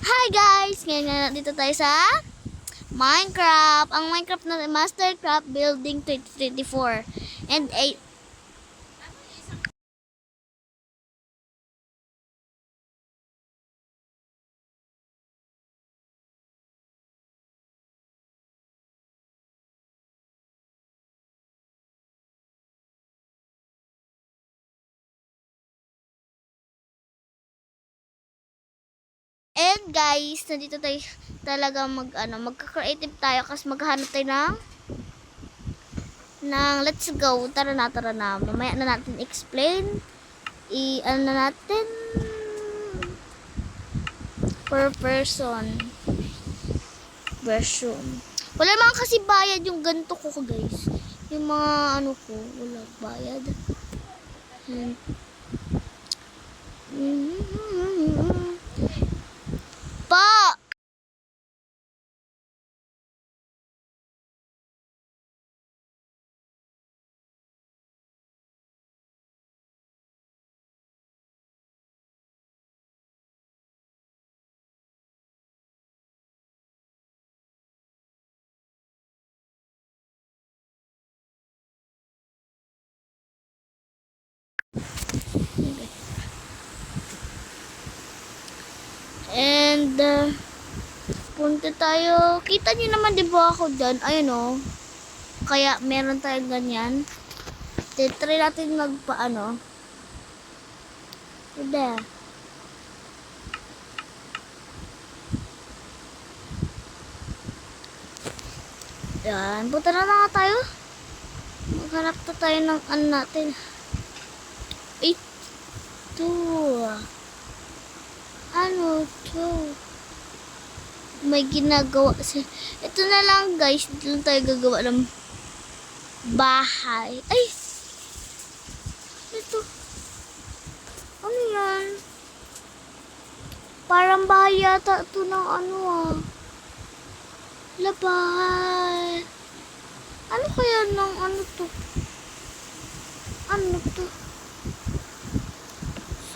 Hi guys! Ngayon nga dito tayo sa Minecraft. Ang Minecraft na Mastercraft Building 2024. And 8. And guys, nandito tayo talaga magka-creative tayo kasi maghahanap tayo ng let's go. Tara na. Mamaya na natin explain. Ano na natin per person version. Wala naman kasi bayad yung ganito ko guys. Yung mga ano ko, wala bayad. Pa! And punta tayo. Kita niyo naman 'di ba ako diyan? Ayun oh. Kaya meron tayong ganyan. Try natin magpaano. Ida. Yan, punta na nga tayo. Maghanap na tayo ng ano natin. Ito. Ano to? May ginagawa siya. Ito na lang guys. Dito lang tayo gagawa ng bahay. Ay! Ito. Ano yan? Parang bahay yata ito ng ano ah. Bahay. Ano kaya ng ano to? Ano to?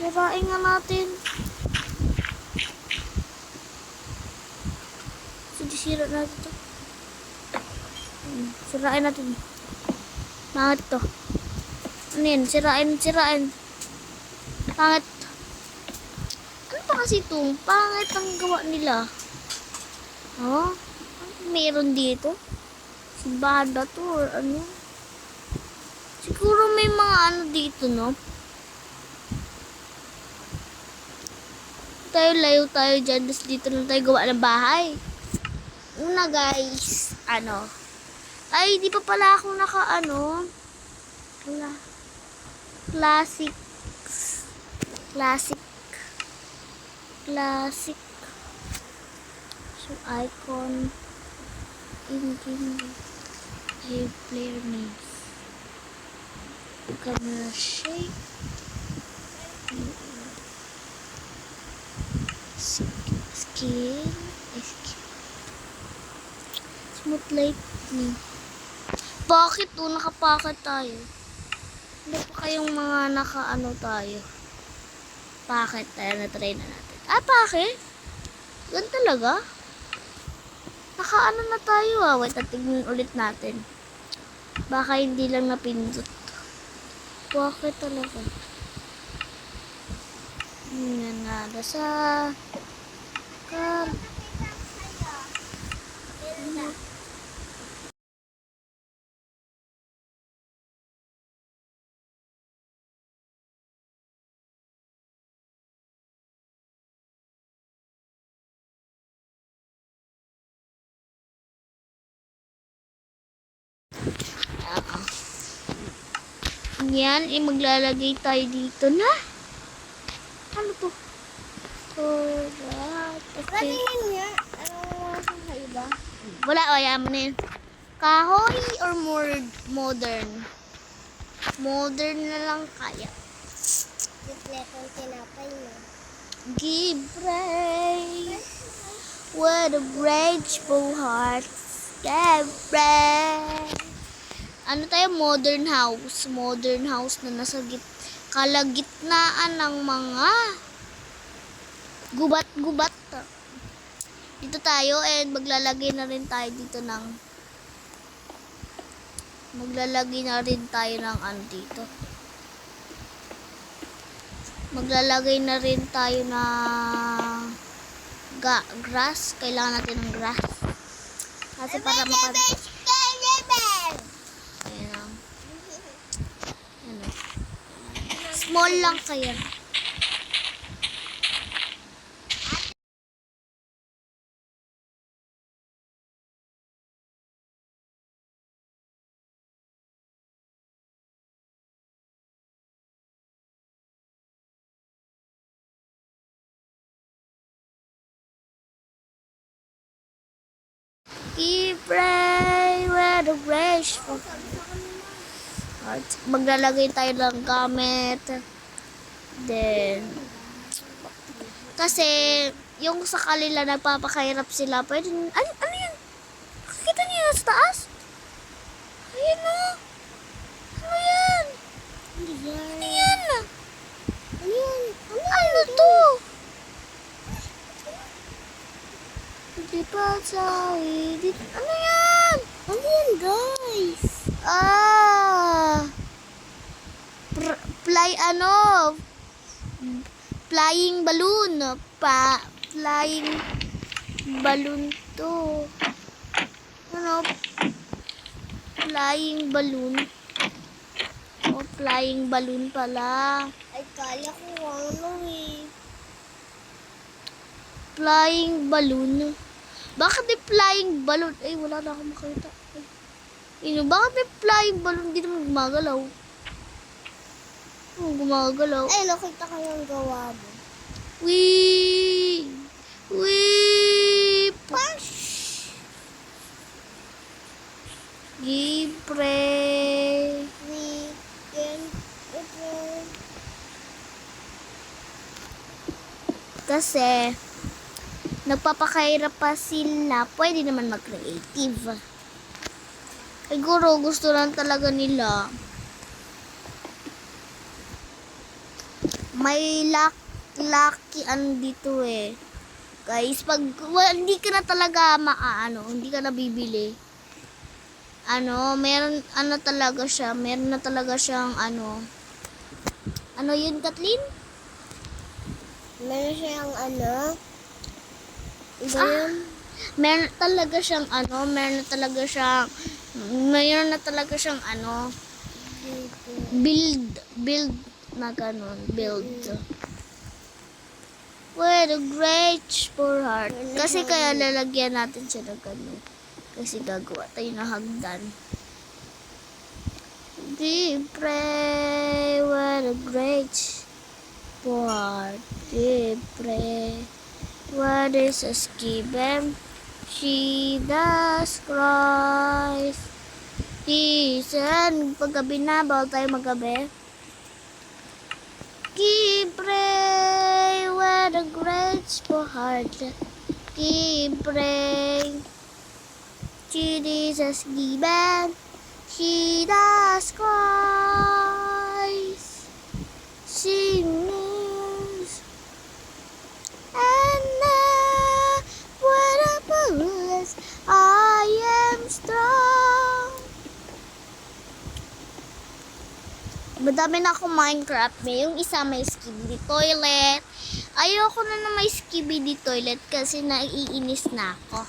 Sirain nga natin. Sira natin to. Sirain natin. Pangit to. Ano yan? Sirain. Pangit. Ano pa kasi ito? Pangit ang gawa nila. Oh? Meron dito? Si Bada to or ano? Siguro may mga ano dito, no? Layo tayo dyan. Tapos dito lang tayo gawa ng bahay. Una guys, ay di pa pala ako wala, classic so icon engine player names camera shape skin smooth lightning. Bakit to? Nakapakat tayo. Hindi pa kayong mga tayo. Packet tayo na try na natin. Packet? Ganun talaga? Nakaano na tayo Wait, tignan ulit natin. Baka hindi lang napindot. Bakit talaga? Yan na. Sa yan, maglalagay tayo dito na. Ano to? Okay. Wala, yaman na yun. Kahoy or modern? Modern na lang kaya. Give pray with a rageful heart. Give pray. Ano tayo? Modern house na nasa kalagitnaan ng mga gubat-gubat. Dito tayo and maglalagay na rin tayo dito ng ano dito. Maglalagay na rin tayo ng grass. Kailangan natin ng grass. Kasi para ayan. Ano. Small lang kaya. Pray where the grace for heart. Maglalagay tayo ng gamit. Then, kasi, yung sa kanila nagpapakahirap sila, pwede, ano yan? Nakikita niyo yan sa taas? Ayan o. Ano yan? Ano yan? Ano to? Di pa sa ano yan? Ano yan, guys? Flying balloon. Flying balloon to. Ano? Flying balloon. Oh, flying balloon pala. Ay, kala ko ano eh. Flying balloon. Bakit may flying balloon? Ay, wala na akong makita. Bakit may flying balloon? Hindi naman gumagalaw. Gumagalaw. Ay, nakita ko yung gawa mo. Wee! Push! Gipre! We can Kasi, nagpapakahirap pa sila. Pwede naman mag-creative. Siguro, gusto lang talaga nila. May lucky dito eh. Guys, pag hindi ka na talaga hindi ka na bibili. Meron na talaga siyang ano yun, Kathleen? meron siyang ano. Iba yun? Meron na talaga siyang build na ganun, build. What a great for heart. Kasi kaya lalagyan natin siya ng ganun. Kasi gagawa tayo ng hagdan. We pray, what a great for heart. We pray, what is a given? She does Christ. Isan, paggabi na, bawal tayo maggabi. Pray, what a great for heart. Pray, Jesus given. She does Christ. Sings and what a bless I am strong. Madami na akong Minecraft. Yung isa may skibidi toilet. Ayoko na may skibidi toilet kasi naiinis na ako.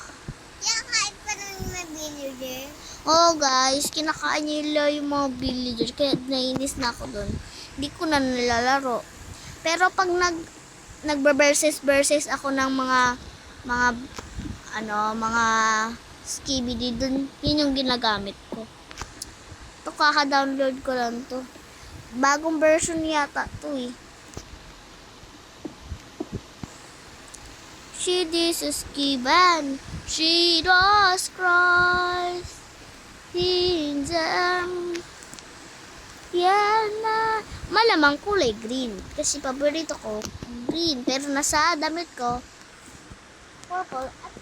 Yung kahit pa nang may villager. Oh guys, kinakain nila yung mga villager kaya naiinis na ako dun. Hindi ko na nilalaro. Pero pag nagbe-versus ako ng mga skibidi dun, yun yung ginagamit ko. Ito kaka-download ko lang to. Bagong version yata to eh. She is given. She does Christ. In them. Yan na. Malamang kulay green. Kasi paborito ko green. Pero nasa damit ko purple at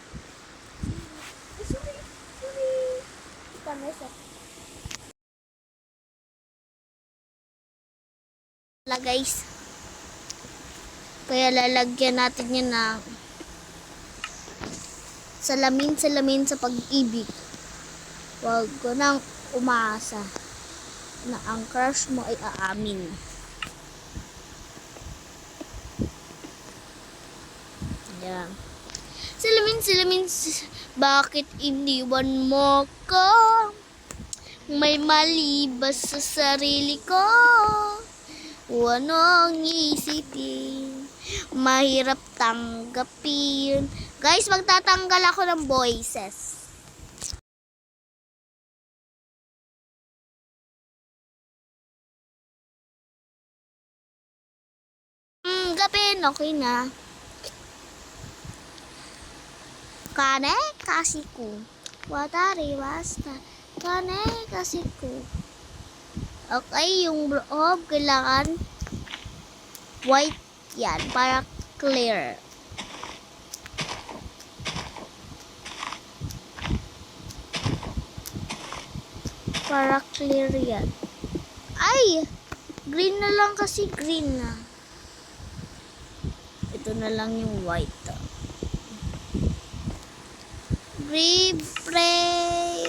sorry. Guys. Kaya lalagyan natin yun ng Salamin sa pag-ibig. Huwag ko nang umaasa na ang crush mo ay aamin. Yan. Bakit iniwan mo ko? May mali ba sa sarili ko? O anong isipin? Mahirap tanggapin. Guys, magtatanggal ako ng voices. Gapin, okay na. Kane kasiku. Watari basta. Kane kasiku. Okay, yung loob kailangan white yan para clear. Para clear yan. Ay! Green na lang kasi green na. Ito na lang yung white. Pray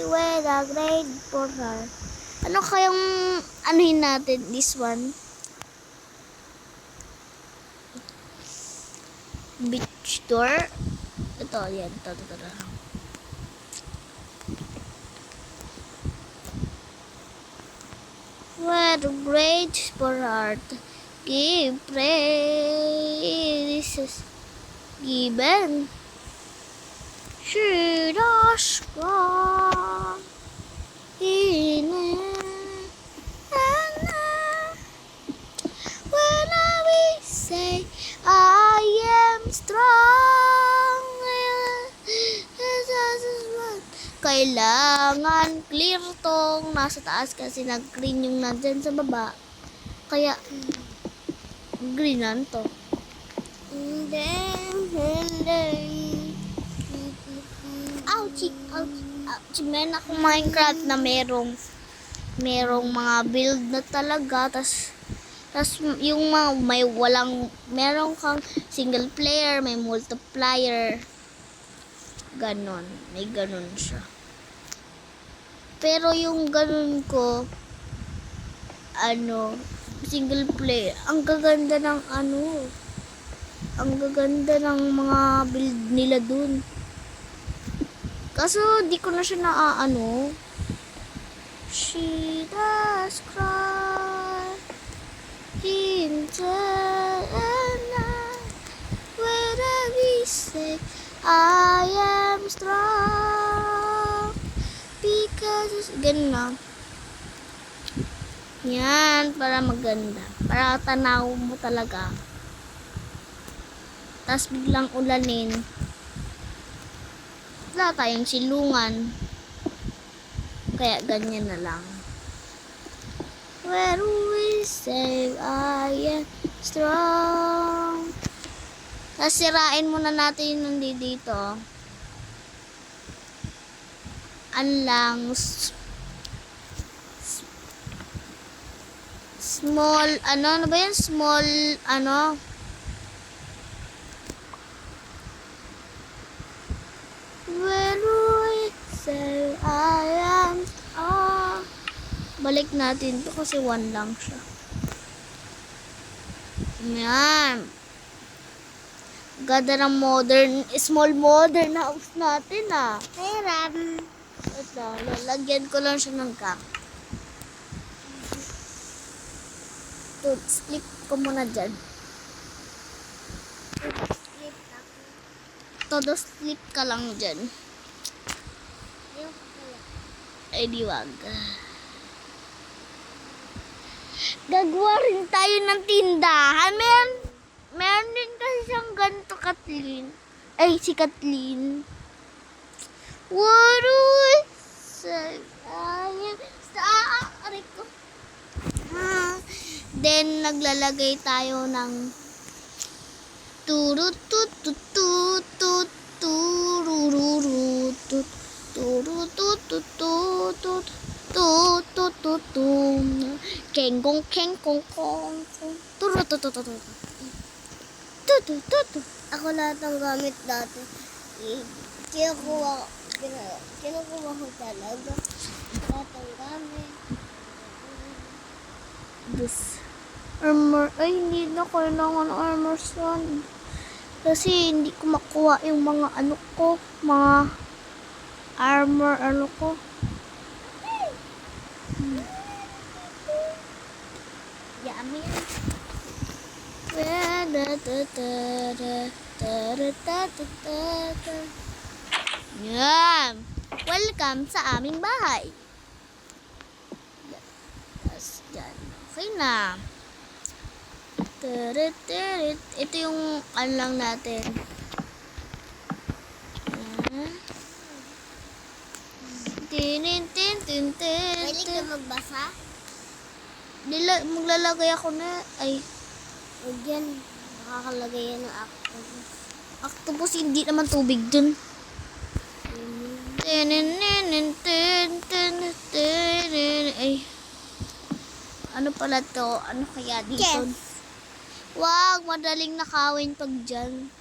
with a grade for her. Ano kayang anuhin natin this one? Beach door. Ito, yan. Ito. With a grade for her. Give praises given. She does cry in when I say I am strong. Kailangan clear tong nasa taas kasi nag-green yung nandyan sa baba. Kaya greenan to. Ouchie. Meron akong Minecraft na merong mga build na talaga. Tas yung mga meron kang single player, may multiplier. Ganon. May ganon siya. Pero yung ganon ko, single player. Ang gaganda ng mga build nila dun. Kaso, di ko na siya naaano. She does cry in the night when I say I am strong because ganun na. Yan, para maganda. Para tanaw mo talaga. Tapos biglang ulanin. Wala tayong silungan. Kaya ganyan na lang. Where we say I am strong. Tapos sirain muna natin yung nandito. Small, ano ba yan? Small, when we say I am balik natin to kasi 1 lang siya. Yan. Ganda ng small modern house natin Meron. Ito, lalagyan ko lang siya ng gum. Slip ko muna dyan. Todo slip ka lang dyan. Ay, diwag. Gagawa rin tayo ng tindahan. Meron din kasi siyang ganito, Kathleen. Ay, si Kathleen. What do I say? Aray ko. Then, naglalagay tayo ng kengkong Ako lahat ng gamit dati. Kinukuha ko talaga. Lahat ng gamit. This armor. Ay, hindi na kailangan armor stand. Kasi hindi ko makuha yung mga ano ko. Mga armor ano ko. Yummy. Yan. Welcome sa aming bahay. Tapos dyan. Okay na. Ito yung ano lang natin. Pwede ka magbasa? Maglalagay ako na. Ay, Huwag yan. Nakakalagay yan ng octopus. octopus, hindi naman tubig dun. Ay, ano pala to? Ano kaya dito? Chess. Wag, madaling nakawin pag dyan.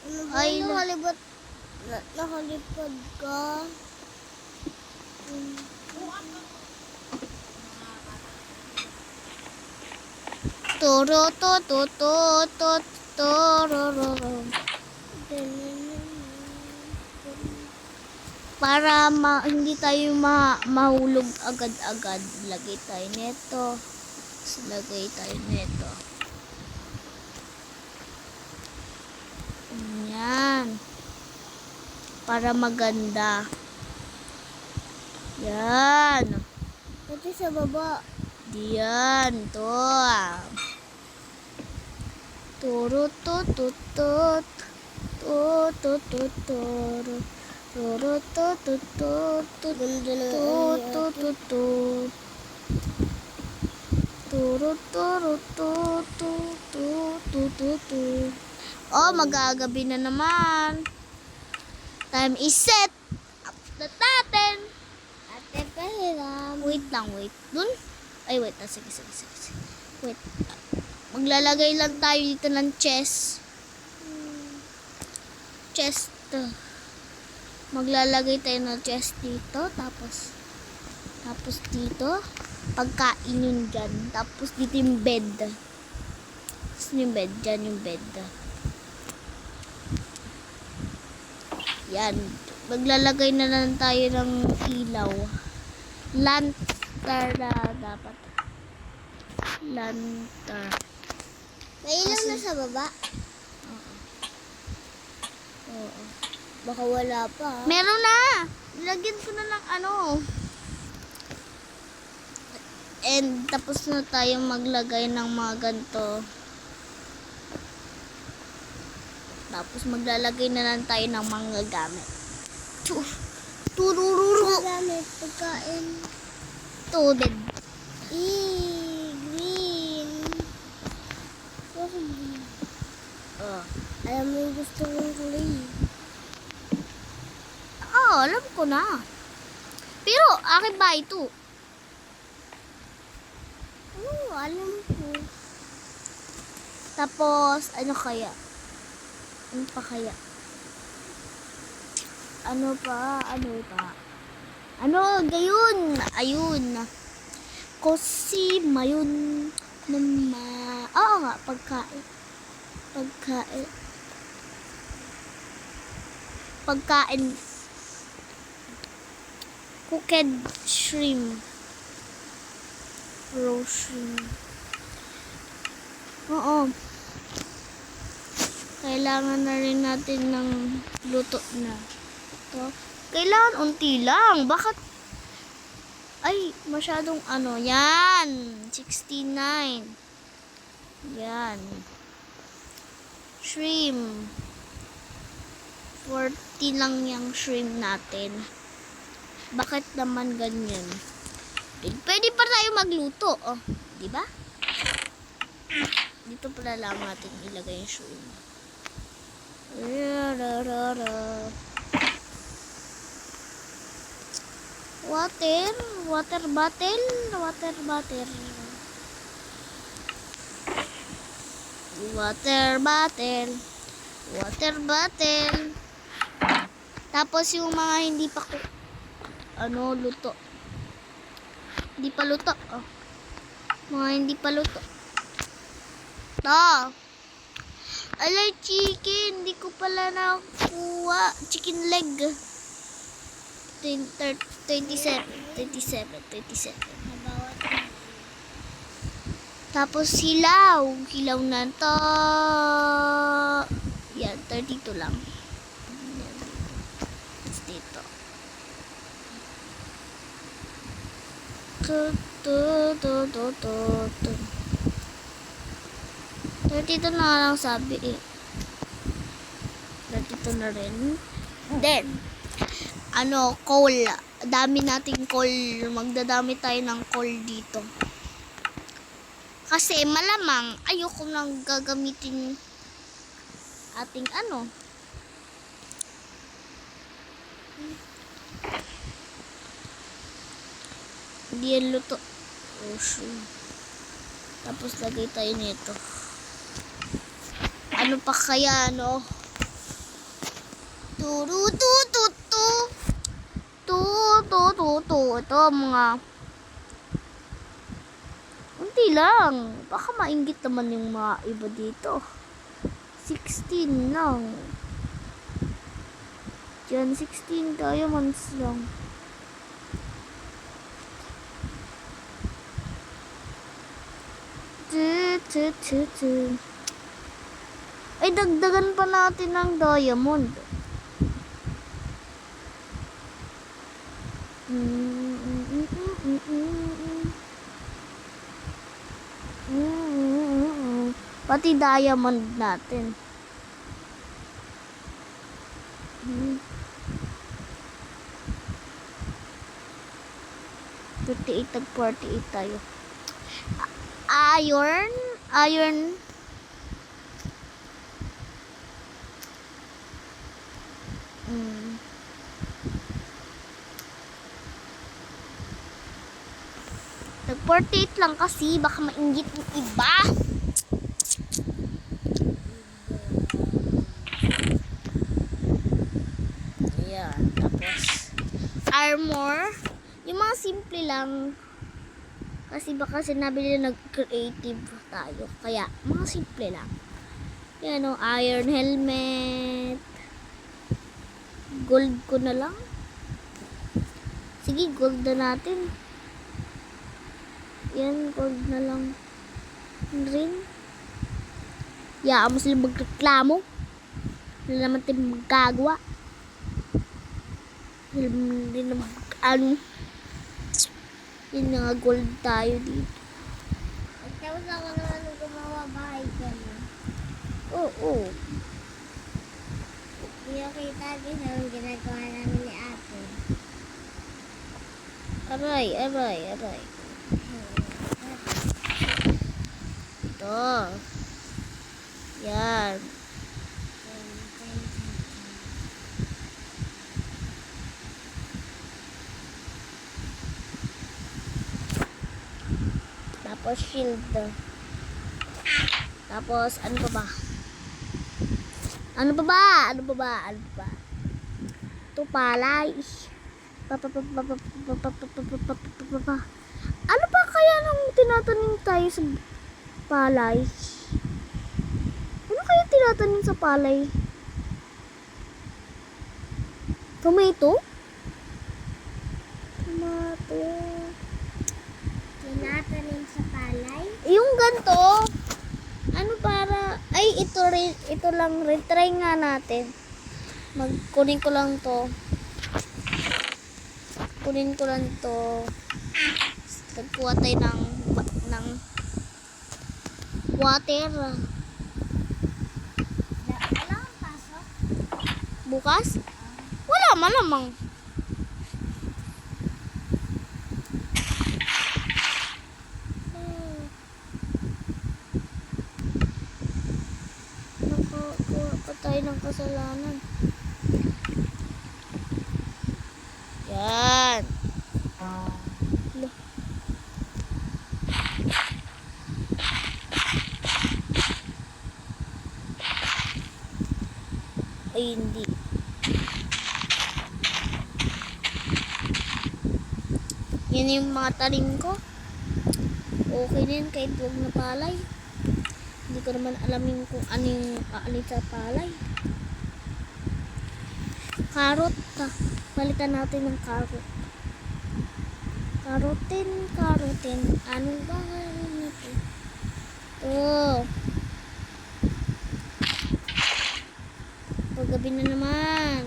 Ano ba Ay, yung nakalipad ka? Toro to to to to tororo. Para hindi tayo mahulog agad-agad, lagay tayo nito. Lagay tayo nito. Yan. Para maganda. Yan. Pati sa baba. Diyan. To. Toro to to to. To to to toro. Toro to to to to. Ganda na To to to to. Toro toro to to to to to to. Oh, magagabi na naman. Time is set. Up na natin. Ate pahiram. Wait lang, wait. Dun? Ay, wait. Sige. Wait. Maglalagay lang tayo dito ng chest. Chest. Maglalagay tayo ng chest dito. Tapos dito. Pagkain yun dyan. Tapos dito yung bed. Tapos yung bed. Dyan yung bed. Yan. Maglalagay na lang tayo ng ilaw. Lantern dapat. Lantern. May ilaw na sa baba. Oo. Baka wala pa. Meron na! Lagyan ko na ng ano. And tapos na tayo maglagay ng mga ganito. Tapos maglalagay na lang tayo ng mga gamit. Turururu. Gamit, pagkain. Tubig. Green. Bakit green? Alam mo yung gusto kong kulay. Alam ko na. Pero akin ba ito? Alam ko. Tapos, ano kaya? Ano pa kaya? Ano pa? Gayun! Ayun. Kasi, mayun. Oo nga, pagkain. Cooked shrimp. Raw shrimp. Oo. Kailangan na rin natin ng luto na. To. Kailangan unti lang. Bakit? Ay, masyadong ano. Yan. 69. Yan. Shrimp. 40 lang yung shrimp natin. Bakit naman ganyan? Pwede pa tayo magluto. Oh, di ba? Dito pala lang natin ilagay yung shrimp. Water bottle. Water bottle. Water bottle. Tapos yung mga hindi pa luto. Hindi pa luto. Oh. Mga hindi pa luto. To. Alay, chicken. Hindi ko pala nakuha. Chicken leg. 27. Tapos hilaw. Hilaw na to. Yan, 32 lang. Yan. Tapos dito. Tu. 32 na lang sabi eh. 32 na rin. Then, coal. Dami nating coal. Magdadami tayo ng coal dito. Kasi malamang ayoko nang gagamitin ating hindi yan luto. Oh, sure. Tapos lagay tayo nito. Ano pa kaya, no? Ito mga unti lang. Baka mainggit naman yung mga iba dito. 16 lang. Diyan, 16 diamonds lang. Ay, dagdagan pa natin ng diamond. Pati diamond natin. 38 tag 48 tayo. Iron. Tag 48 lang kasi baka mainggit ng iba. Ayan, tapos armor. Yung mga simple lang. Kasi baka sinabi nila nag-creative tayo. Kaya, mga simple lang. Yan iron helmet. Gold ko na lang. Sige, gold na natin. Yan, gold na lang. Rin. Yaan mo sila magreklamo. Wala naman tayo magagawa. Hindi naman yun nga, gold tayo dito. Tapos ako naman gumawa bahay dyan. Oo. Hindi ko kita din ang ginagawa namin ni ate. Aray. Ito. Yan. Tapos shield. Tapos ano pa ba? Ito palay. Ano pa kaya nang tinatanim tayo sa palay? Ano kaya tinatanim sa palay? Tomato. Tinatanim sa palay. Yung ganto, ito lang, retry nga natin. Kunin ko lang to. Nagkuha tayo ng water. Wala kang pasok? Bukas? Wala malamang. Nakakuha pa tayo ng kasalanan. Yan. Ay, hindi. Yan yung mga tanim ko. Okay din kahit huwag na palay. Hindi ko naman alamin kung ano yung aalin sa palay. Carrot. Balikan natin ng carrot. Karotin. Anong bahay nito? Oh. Paggabi na naman.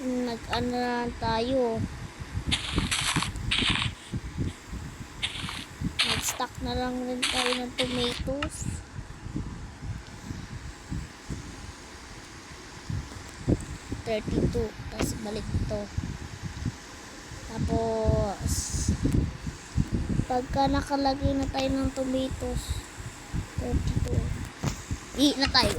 Nag-ano na tayo. Nag-stock na lang rin tayo ng tomatoes. $32. Tapos balik ito. Tapos pagka nakalagay na tayo ng tomatoes, 32. Eat na tayo.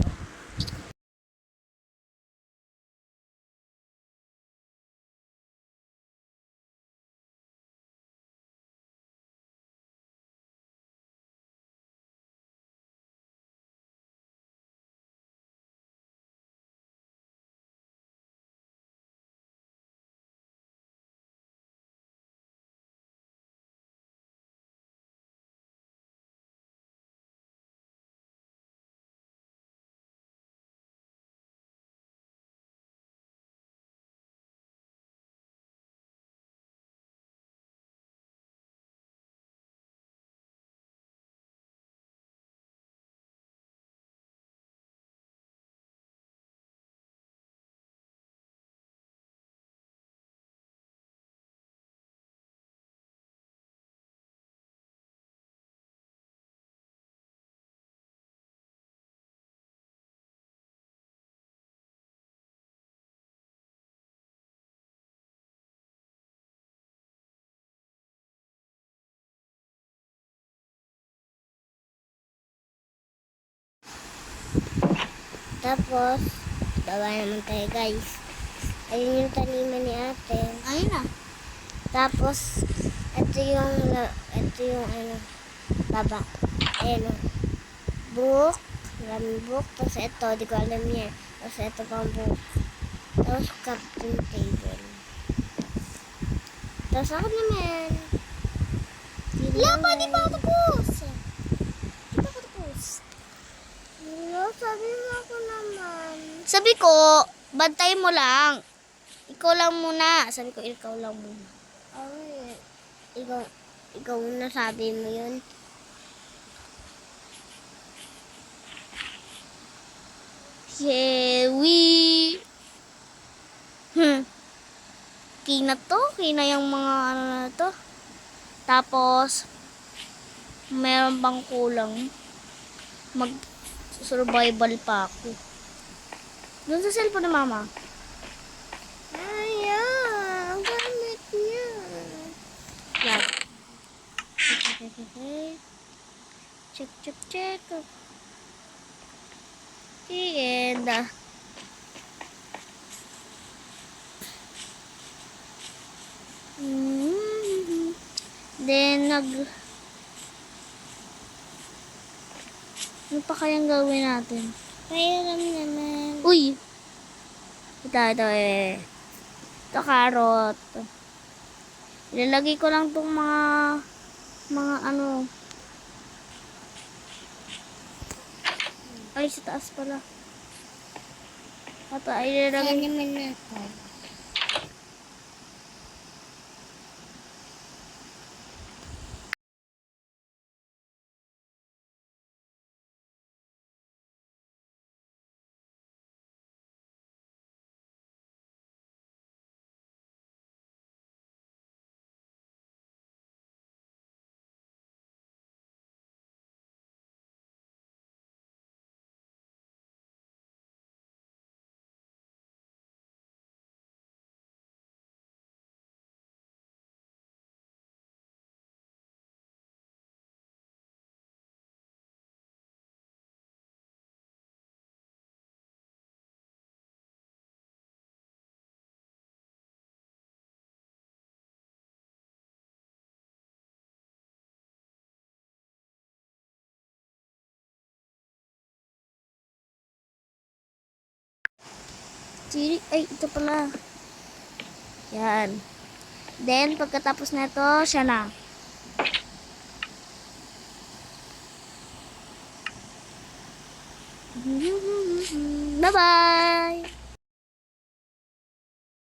Tapos, baba naman tayo guys. Ayun yung taniman ni ate. Ayun na. Tapos, ito yung ano, baba. Ayan o. Book. Maraming book. Tapos ito, di ko alam yan. Tapos ito pang book. Tapos captain table. Tapos ako naman. Wala pa, di pa ako tapos. Di pa ako tapos. Hello, sabi mo ako naman. Sabi ko, bantay mo lang. Ikaw lang muna. Sabi ko, ikaw lang muna. Ay, ikaw nasabi mo yun. Yewi. Kina to. Kina yung mga ano na to. Tapos, meron bang kulang. Mag-survival pa ako. Doon sa cellphone ni mama. Ayan, ang gamit niya. Yan. Check. And, then, ano pa kayang gawin natin? Kaya lang naman. Uy! Ito eh. Ito, carrot. Ilalagay ko lang tong mga ano. Ay, sa taas pala. Ito, ilalagay. Kaya naman natin. Ay, ito pala. Yan. Then, pagkatapos na ito, siya na. Bye-bye!